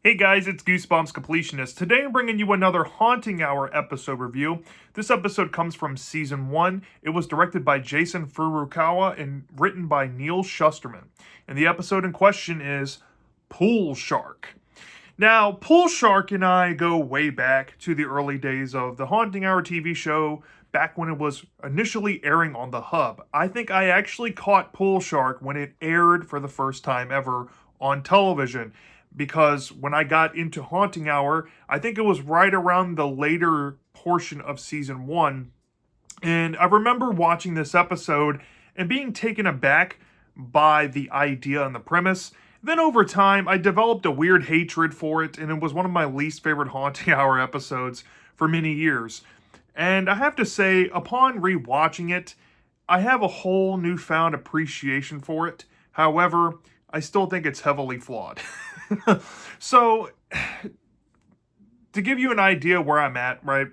Hey guys, it's Goosebumps Completionist. Today I'm bringing you another Haunting Hour episode review. This episode comes from Season 1. It was directed by Jason Furukawa and written by Neal Shusterman. And the episode in question is Pool Shark. Now, Pool Shark and I go way back to the early days of the Haunting Hour TV show, back when it was initially airing on the Hub. I think I actually caught Pool Shark when it aired for the first time ever on television, because when I got into Haunting Hour, I think it was right around the later portion of Season 1. And I remember watching this episode and being taken aback by the idea and the premise. Then over time, I developed a weird hatred for it, and it was one of my least favorite Haunting Hour episodes for many years. And I have to say, upon rewatching it, I have a whole newfound appreciation for it. However, I still think it's heavily flawed. So, to give you an idea where I'm at, right?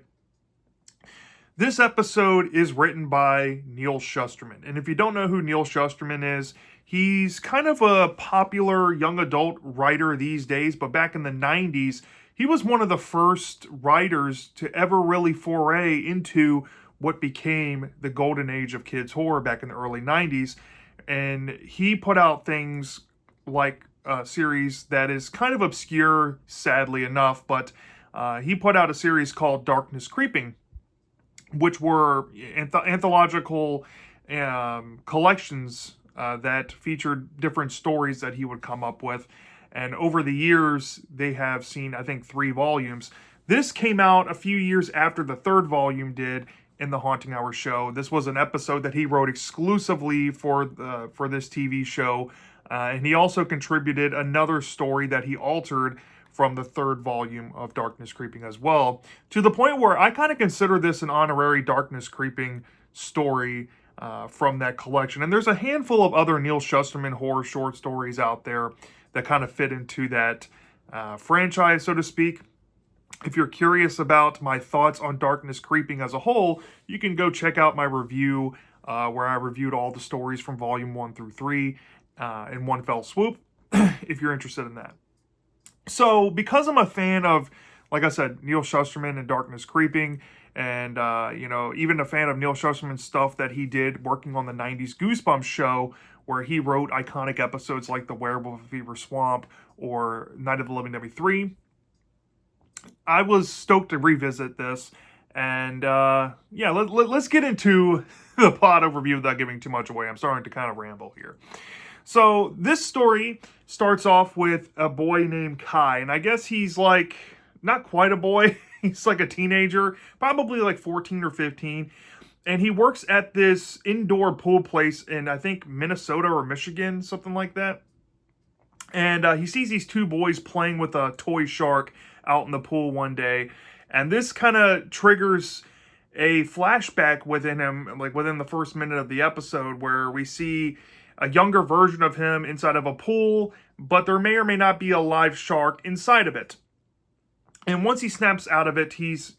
This episode is written by Neal Shusterman. And if you don't know who Neal Shusterman is, he's kind of a popular young adult writer these days, but back in the 90s, he was one of the first writers to ever really foray into what became the golden age of kids horror back in the early 90s. And he put out things like a series that is kind of obscure, sadly enough, but he put out a series called Darkness Creeping, which were anthological collections that featured different stories that he would come up with. And over the years, they have seen, I think, 3 volumes. This came out a few years after the 3rd volume did in the Haunting Hour show. This was an episode that he wrote exclusively for this TV show. And he also contributed another story that he altered from the 3rd volume of Darkness Creeping as well, to the point where I kind of consider this an honorary Darkness Creeping story from that collection. And there's a handful of other Neal Shusterman horror short stories out there that kind of fit into that franchise, so to speak. If you're curious about my thoughts on Darkness Creeping as a whole, you can go check out my review where I reviewed all the stories from Volume 1 through 3 in one fell swoop, if you're interested in that. So, because I'm a fan of, like I said, Neal Shusterman and Darkness Creeping, and, even a fan of Neal Shusterman's stuff that he did working on the 90s Goosebumps show, where he wrote iconic episodes like The Werewolf of Fever Swamp or Night of the Living Dead 3, I was stoked to revisit this. And, let's get into the plot overview without giving too much away. I'm starting to kind of ramble here. So this story starts off with a boy named Kai, and I guess he's like, not quite a boy, he's like a teenager, probably like 14 or 15, and he works at this indoor pool place in, I think, Minnesota or Michigan, something like that. And he sees these 2 boys playing with a toy shark out in the pool one day, and this kind of triggers a flashback within him, like within the first minute of the episode, where we see a younger version of him inside of a pool, but there may or may not be a live shark inside of it. And once he snaps out of it, he's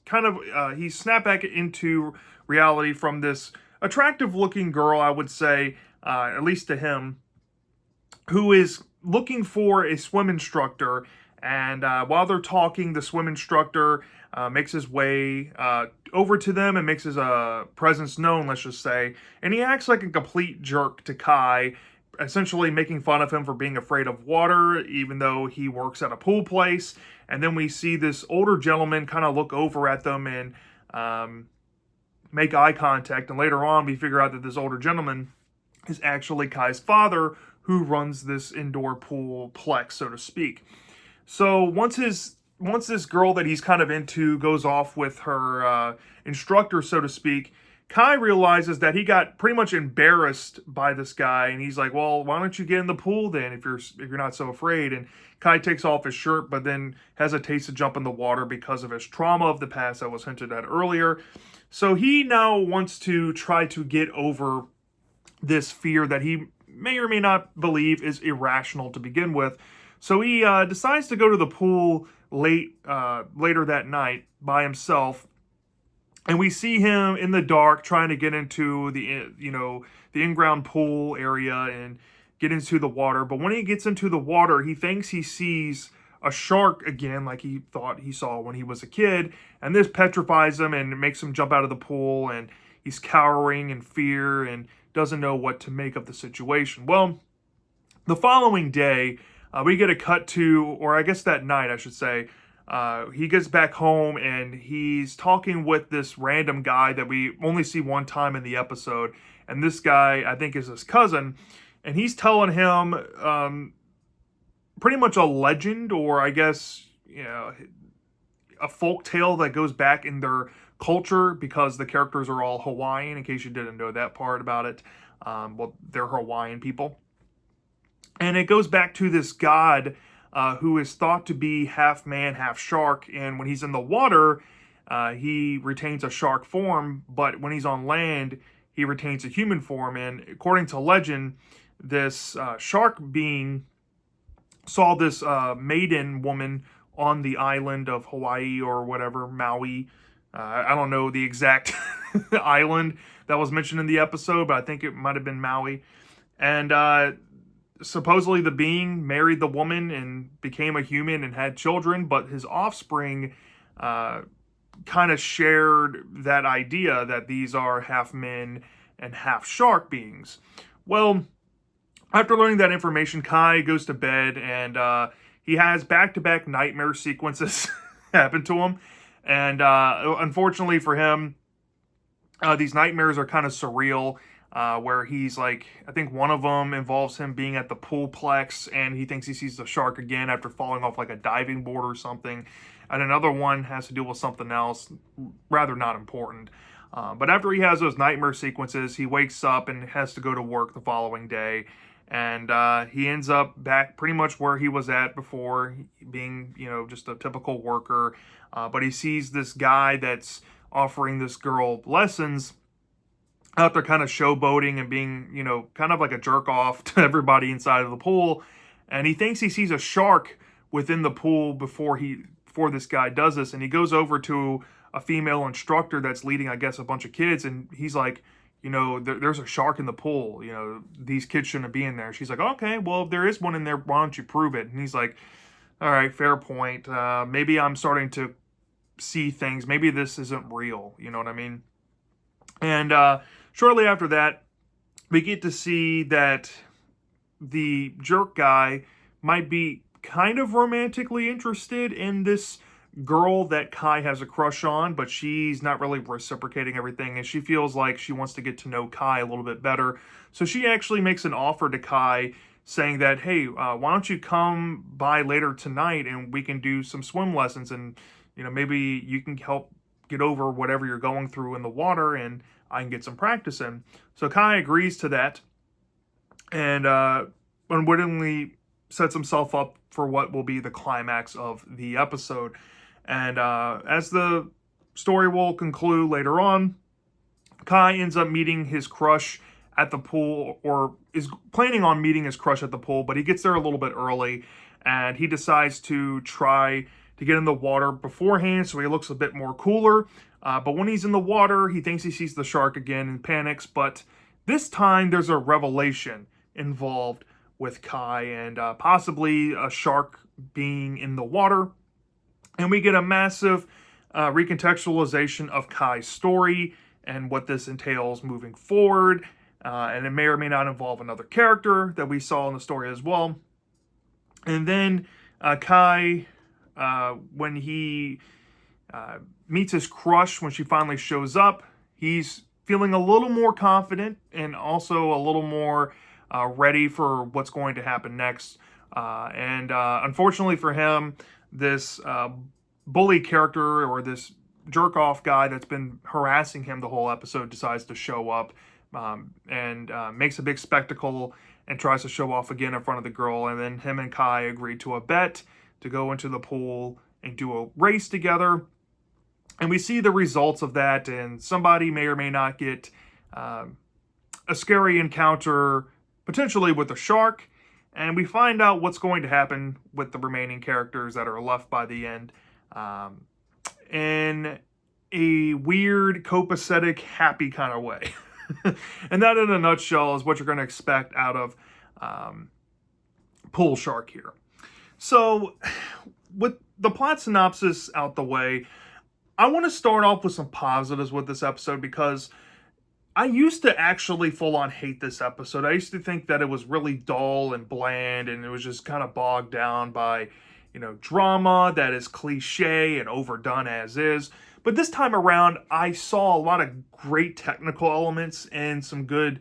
snapped back into reality from this attractive looking girl, I would say, at least to him, who is looking for a swim instructor. And while they're talking, the swim instructor makes his way over to them and makes his presence known, let's just say. And he acts like a complete jerk to Kai, essentially making fun of him for being afraid of water, even though he works at a pool place. And then we see this older gentleman kind of look over at them and make eye contact. And later on, we figure out that this older gentleman is actually Kai's father, who runs this indoor pool plex, so to speak. So once this girl that he's kind of into goes off with her instructor, so to speak, Kai realizes that he got pretty much embarrassed by this guy, and he's like, well, why don't you get in the pool then if you're not so afraid? And Kai takes off his shirt, but then hesitates to jump in the water because of his trauma of the past that was hinted at earlier. So he now wants to try to get over this fear that he may or may not believe is irrational to begin with. So he decides to go to the pool later that night by himself, and we see him in the dark trying to get into the in-ground pool area and get into the water. But when he gets into the water, he thinks he sees a shark again, like he thought he saw when he was a kid. And this petrifies him and makes him jump out of the pool. And he's cowering in fear and doesn't know what to make of the situation. Well, the following day, we get a cut to, or I guess that night, I should say, he gets back home and he's talking with this random guy that we only see one time in the episode. And this guy, I think, is his cousin. And he's telling him pretty much a legend, or I guess, a folk tale that goes back in their culture, because the characters are all Hawaiian, in case you didn't know that part about it. Well, they're Hawaiian people. And it goes back to this god who is thought to be half man, half shark. And when he's in the water, he retains a shark form. But when he's on land, he retains a human form. And according to legend, this shark being saw this maiden woman on the island of Hawaii or whatever, Maui. I don't know the exact island that was mentioned in the episode, but I think it might have been Maui. And supposedly the being married the woman and became a human and had children, but his offspring kind of shared that idea that these are half men and half shark beings. Well, after learning that information, Kai goes to bed, and he has back-to-back nightmare sequences happen to him. And unfortunately for him, these nightmares are kind of surreal. Where he's like, I think one of them involves him being at the poolplex and he thinks he sees the shark again after falling off like a diving board or something. And another one has to do with something else, rather not important. But after he has those nightmare sequences, he wakes up and has to go to work the following day. And he ends up back pretty much where he was at before, being, just a typical worker. But he sees this guy that's offering this girl lessons out there kind of showboating and being, kind of like a jerk off to everybody inside of the pool. And he thinks he sees a shark within the pool before this guy does this. And he goes over to a female instructor that's leading, I guess, a bunch of kids. And he's like, there's a shark in the pool. These kids shouldn't be in there. She's like, okay, well, if there is one in there, why don't you prove it? And he's like, all right, fair point. Maybe I'm starting to see things. Maybe this isn't real. You know what I mean? And shortly after that, we get to see that the jerk guy might be kind of romantically interested in this girl that Kai has a crush on, but she's not really reciprocating everything, and she feels like she wants to get to know Kai a little bit better. So she actually makes an offer to Kai saying that, hey, why don't you come by later tonight and we can do some swim lessons, and maybe you can help get over whatever you're going through in the water, and I can get some practice in. So Kai agrees to that and unwittingly sets himself up for what will be the climax of the episode. And as the story will conclude later on, Kai ends up meeting his crush at the pool, or is planning on meeting his crush at the pool, but he gets there a little bit early and he decides to try to get in the water beforehand so he looks a bit more cooler. But when he's in the water, he thinks he sees the shark again and panics. But this time there's a revelation involved with Kai and possibly a shark being in the water. And we get a massive recontextualization of Kai's story and what this entails moving forward. And it may or may not involve another character that we saw in the story as well. And then Kai, when he meets his crush, when she finally shows up, he's feeling a little more confident and also a little more ready for what's going to happen next. And unfortunately for him, this bully character, or this jerk-off guy that's been harassing him the whole episode, decides to show up and makes a big spectacle and tries to show off again in front of the girl. And then him and Kai agree to a bet to go into the pool and do a race together. And we see the results of that, and somebody may or may not get a scary encounter, potentially with a shark. And we find out what's going to happen with the remaining characters that are left by the end. In a weird, copacetic, happy kind of way. And that, in a nutshell, is what you're going to expect out of Pool Shark here. So, with the plot synopsis out the way, I want to start off with some positives with this episode because I used to actually full on hate this episode. I used to think that it was really dull and bland and it was just kind of bogged down by, drama that is cliche and overdone as is. But this time around, I saw a lot of great technical elements and some good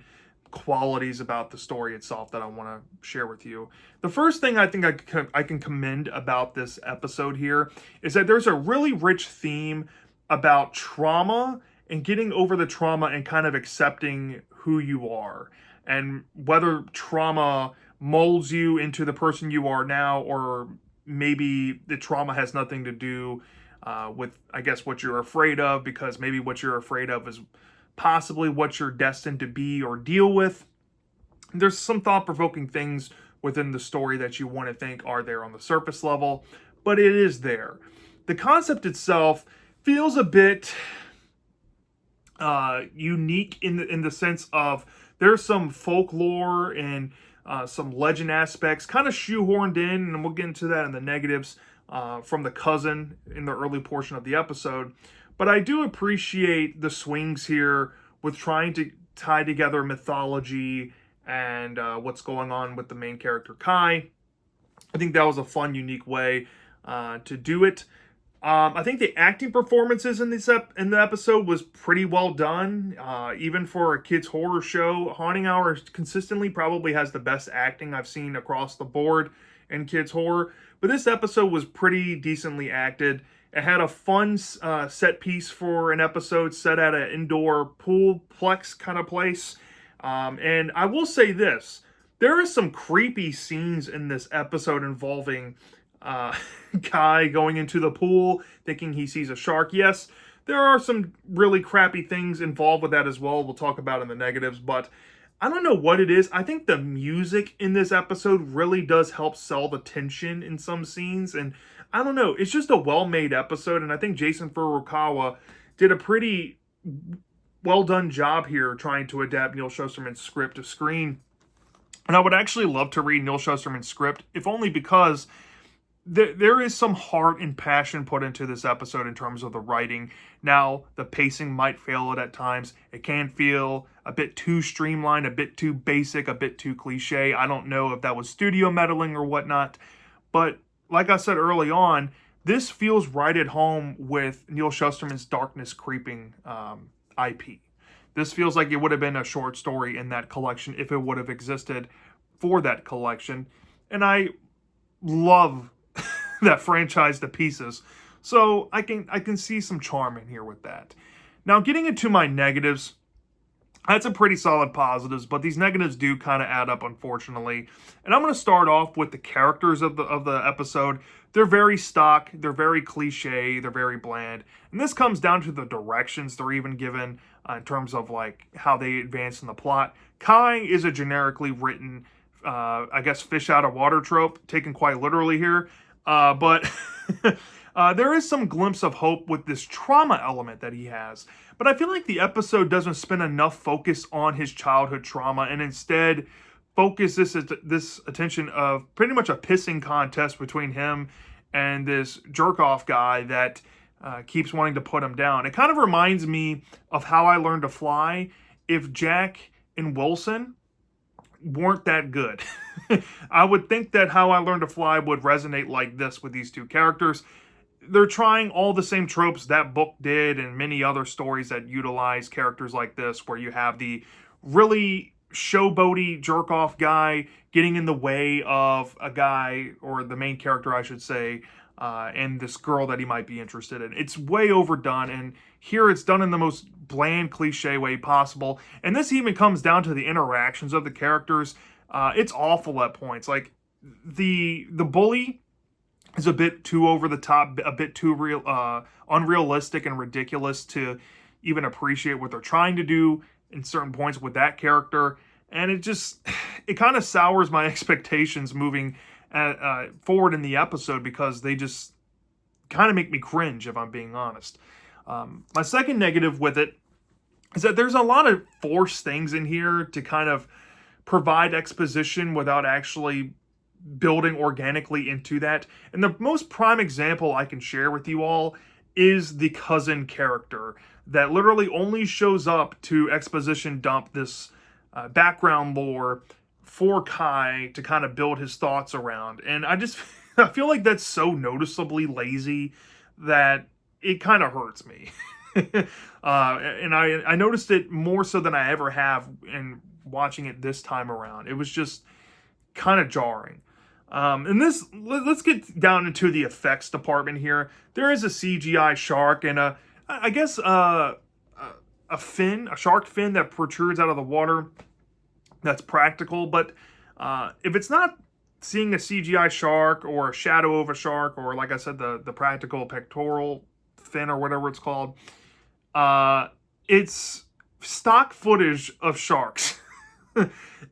qualities about the story itself that I want to share with you. The first thing I think I can commend about this episode here is that there's a really rich theme about trauma and getting over the trauma and kind of accepting who you are and whether trauma molds you into the person you are now, or maybe the trauma has nothing to do with, I guess, what you're afraid of, because maybe what you're afraid of is possibly what you're destined to be or deal with. There's some thought-provoking things within the story that you want to think are there on the surface level, but it is there. The concept itself feels a bit unique in the sense of there's some folklore and some legend aspects kind of shoehorned in, and we'll get into that in the negatives from the cousin in the early portion of the episode. But I do appreciate the swings here with trying to tie together mythology and what's going on with the main character, Kai. I think that was a fun, unique way to do it. I think the acting performances in the episode was pretty well done. Even for a kids' horror show, Haunting Hour consistently probably has the best acting I've seen across the board in kids' horror. But this episode was pretty decently acted. It had a fun set piece for an episode set at an indoor poolplex kind of place. And I will say this. There are some creepy scenes in this episode involving Kai going into the pool thinking he sees a shark. Yes, there are some really crappy things involved with that as well. We'll talk about in the negatives, but I don't know what it is. I think the music in this episode really does help sell the tension in some scenes, and I don't know. It's just a well-made episode, and I think Jason Furukawa did a pretty well-done job here trying to adapt Neal Shusterman's script to screen. And I would actually love to read Neal Shusterman's script, if only because there is some heart and passion put into this episode in terms of the writing. Now, the pacing might fail it at times. It can feel a bit too streamlined, a bit too basic, a bit too cliche. I don't know if that was studio meddling or whatnot. But like I said early on, this feels right at home with Neal Shusterman's Darkness Creeping IP. This feels like it would have been a short story in that collection if it would have existed for that collection. And I love that franchise to pieces. So I can see some charm in here with that. Now, getting into my negatives, I had some pretty solid positives, but these negatives do kind of add up, unfortunately. And I'm going to start off with the characters of the episode. They're very stock, they're very cliche, they're very bland. And this comes down to the directions they're even given in terms of like how they advance in the plot. Kai is a generically written, I guess, fish out of water trope, taken quite literally here. But there is some glimpse of hope with this trauma element that he has. But I feel like the episode doesn't spend enough focus on his childhood trauma and instead focuses this attention of pretty much a pissing contest between him and this jerk-off guy that keeps wanting to put him down. It kind of reminds me of How I Learned to Fly if Jack and Wilson weren't that good. I would think that How I Learned to Fly would resonate like this with these two characters. They're trying all the same tropes that book did and many other stories that utilize characters like this, where you have the really showboaty jerk-off guy getting in the way of a guy, or the main character, I should say, and this girl that he might be interested in. It's way overdone, and here it's done in the most bland, cliche way possible. And this even comes down to the interactions of the characters. It's awful at points. Like, the bully is a bit too over the top, a bit too unrealistic and ridiculous to even appreciate what they're trying to do in certain points with that character. And it kind of sours my expectations moving forward in the episode, because they just kind of make me cringe, if I'm being honest. My second negative with it is that there's a lot of forced things in here to kind of provide exposition without actually building organically into that. And the most prime example I can share with you all is the cousin character that literally only shows up to exposition dump this background lore for Kai to kind of build his thoughts around. And I feel like that's so noticeably lazy that it kind of hurts me. And I noticed it more so than I ever have in watching it this time around. It was just kind of jarring. And let's get down into the effects department here. There is a CGI shark and a shark fin that protrudes out of the water. That's practical, but if it's not seeing a CGI shark or a shadow of a shark, or like I said, the practical pectoral fin or whatever it's called, it's stock footage of sharks.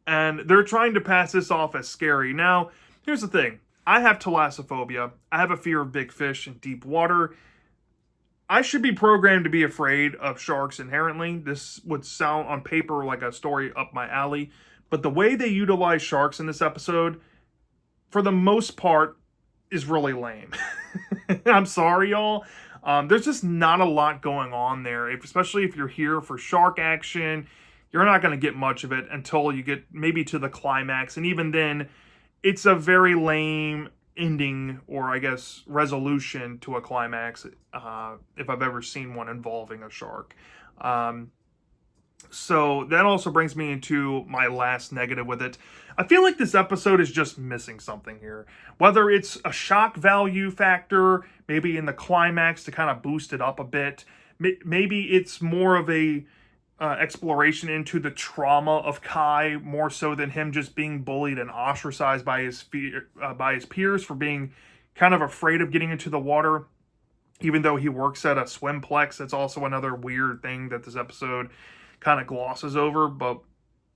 And they're trying to pass this off as scary. Now, here's the thing. I have thalassophobia. I have a fear of big fish and deep water. I should be programmed to be afraid of sharks inherently. This would sound on paper like a story up my alley. But the way they utilize sharks in this episode, for the most part, is really lame. I'm sorry, y'all. There's just not a lot going on there. Especially if you're here for shark action, you're not going to get much of it until you get maybe to the climax. And even then, it's a very lame ending, or I guess resolution to a climax, if I've ever seen one involving a shark. So that also brings me into my last negative with it. I feel like this episode is just missing something here. Whether it's a shock value factor, maybe in the climax to kind of boost it up a bit. Maybe it's more of a exploration into the trauma of Kai, more so than him just being bullied and ostracized by his peers for being kind of afraid of getting into the water, even though he works at a swimplex. That's also another weird thing that this episode kind of glosses over, but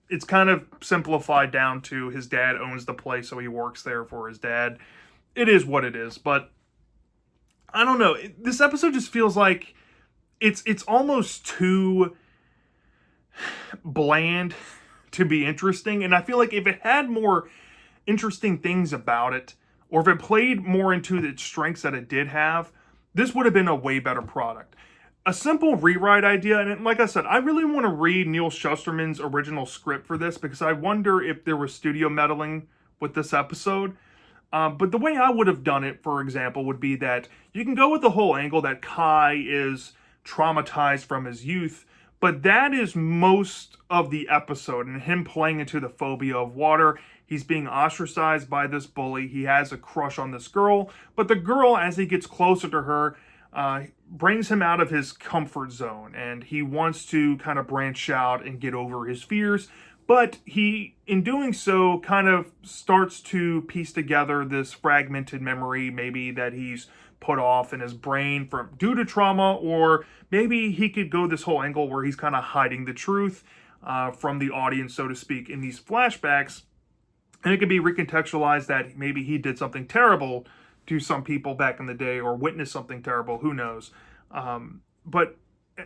it's kind of simplified down to his dad owns the place, so he works there for his dad. It is what it is, but I don't know. This episode just feels like it's almost too bland to be interesting, and I feel like if it had more interesting things about it, or if it played more into the strengths that it did have, this would have been a way better product. A simple rewrite idea, and like I said, I really want to read Neal Shusterman's original script for this, because I wonder if there was studio meddling with this episode. But the way I would have done it, for example, would be that you can go with the whole angle that Kai is traumatized from his youth, but that is most of the episode, and him playing into the phobia of water. He's being ostracized by this bully. He has a crush on this girl, but the girl, as he gets closer to her, brings him out of his comfort zone, and he wants to kind of branch out and get over his fears. But he, in doing so, kind of starts to piece together this fragmented memory, maybe that he's put off in his brain due to trauma, or maybe he could go this whole angle where he's kind of hiding the truth from the audience, so to speak, in these flashbacks. And it could be recontextualized that maybe he did something terrible to some people back in the day, or witnessed something terrible, who knows. But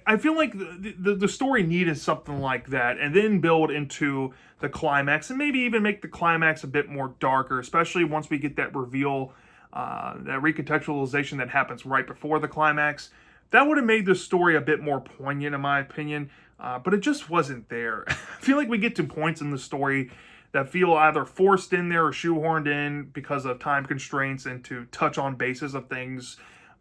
I feel like the story needed something like that, and then build into the climax, and maybe even make the climax a bit more darker, especially once we get that reveal, that recontextualization that happens right before the climax. That would have made the story a bit more poignant, in my opinion, but it just wasn't there. I feel like we get to points in the story that feel either forced in there or shoehorned in because of time constraints, and to touch on bases of things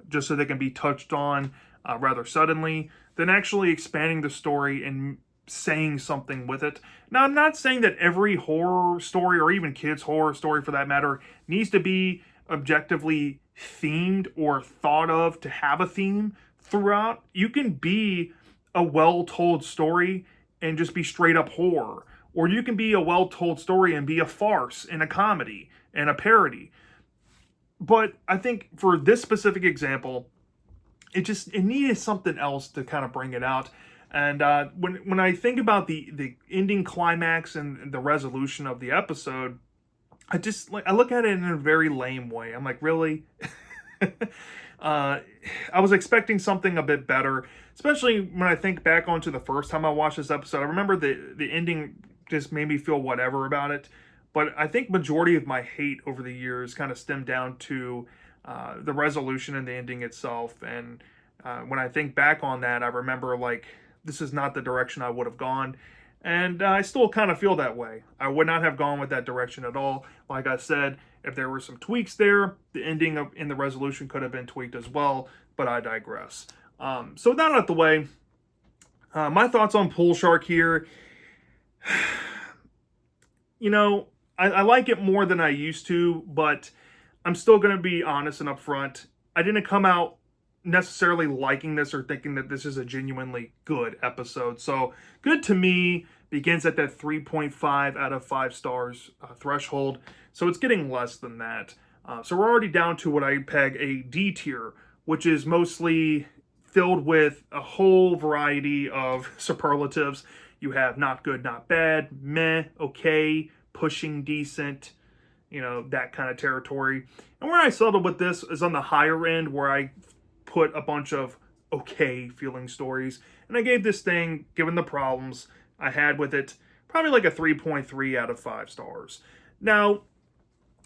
just so they can be touched on rather suddenly, than actually expanding the story and saying something with it. Now, I'm not saying that every horror story, or even kids' horror story for that matter, needs to be objectively themed or thought of to have a theme throughout. You can be a well-told story and just be straight up horror. Or you can be a well-told story and be a farce and a comedy and a parody. But I think for this specific example, it needed something else to kind of bring it out. And when I think about the ending climax and the resolution of the episode, I look at it in a very lame way. I'm like, really? I was expecting something a bit better, especially when I think back onto the first time I watched this episode. I remember the ending just made me feel whatever about it. But I think majority of my hate over the years kind of stemmed down to the resolution and the ending itself. And when I think back on that, I remember like this is not the direction I would have gone. And I still kind of feel that way. I would not have gone with that direction at all. Like I said, if there were some tweaks there, the ending in the resolution could have been tweaked as well, but I digress. So with that out of the way, my thoughts on Pool Shark here. You know, I like it more than I used to, but I'm still going to be honest and upfront. I didn't come out necessarily liking this or thinking that this is a genuinely good episode. So good to me begins at that 3.5 out of 5 stars threshold. So it's getting less than that. So we're already down to what I peg a D tier, which is mostly filled with a whole variety of superlatives. You have not good, not bad, meh, okay, pushing decent, you know, that kind of territory. And where I settled with this is on the higher end, where I put a bunch of okay feeling stories. And I gave this thing, given the problems I had with it, probably like a 3.3 out of 5 stars. Now,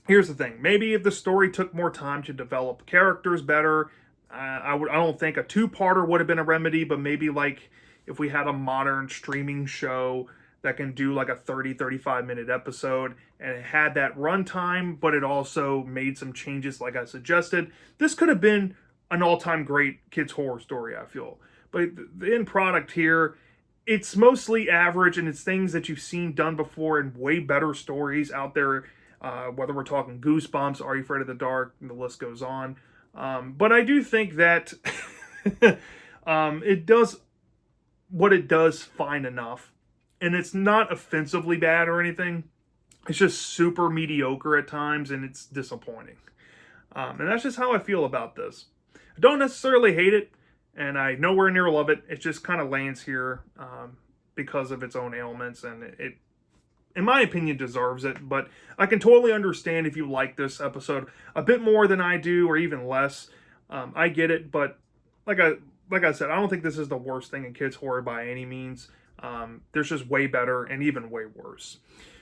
here's the thing. Maybe if the story took more time to develop characters better, I don't think a two-parter would have been a remedy, but maybe like if we had a modern streaming show that can do like a 35 minute episode and it had that runtime, but it also made some changes like I suggested, this could have been an all-time great kids horror story, I feel. But the end product here, it's mostly average, and it's things that you've seen done before in way better stories out there, whether we're talking Goosebumps, Are You Afraid of the Dark, and the list goes on. But I do think that it does what it does fine enough, and it's not offensively bad or anything. It's just super mediocre at times, and it's disappointing. And that's just how I feel about this. I don't necessarily hate it, and I nowhere near love it. It just kind of lands here because of its own ailments, and it, in my opinion, deserves it. But I can totally understand if you like this episode a bit more than I do, or even less. I get it, but like I said, I don't think this is the worst thing in kids horror by any means. There's just way better and even way worse.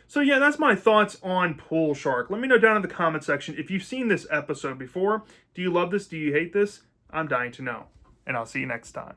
So yeah, that's my thoughts on Pool Shark. Let me know down in the comment section if you've seen this episode before. Do you love this? Do you hate this? I'm dying to know. And I'll see you next time.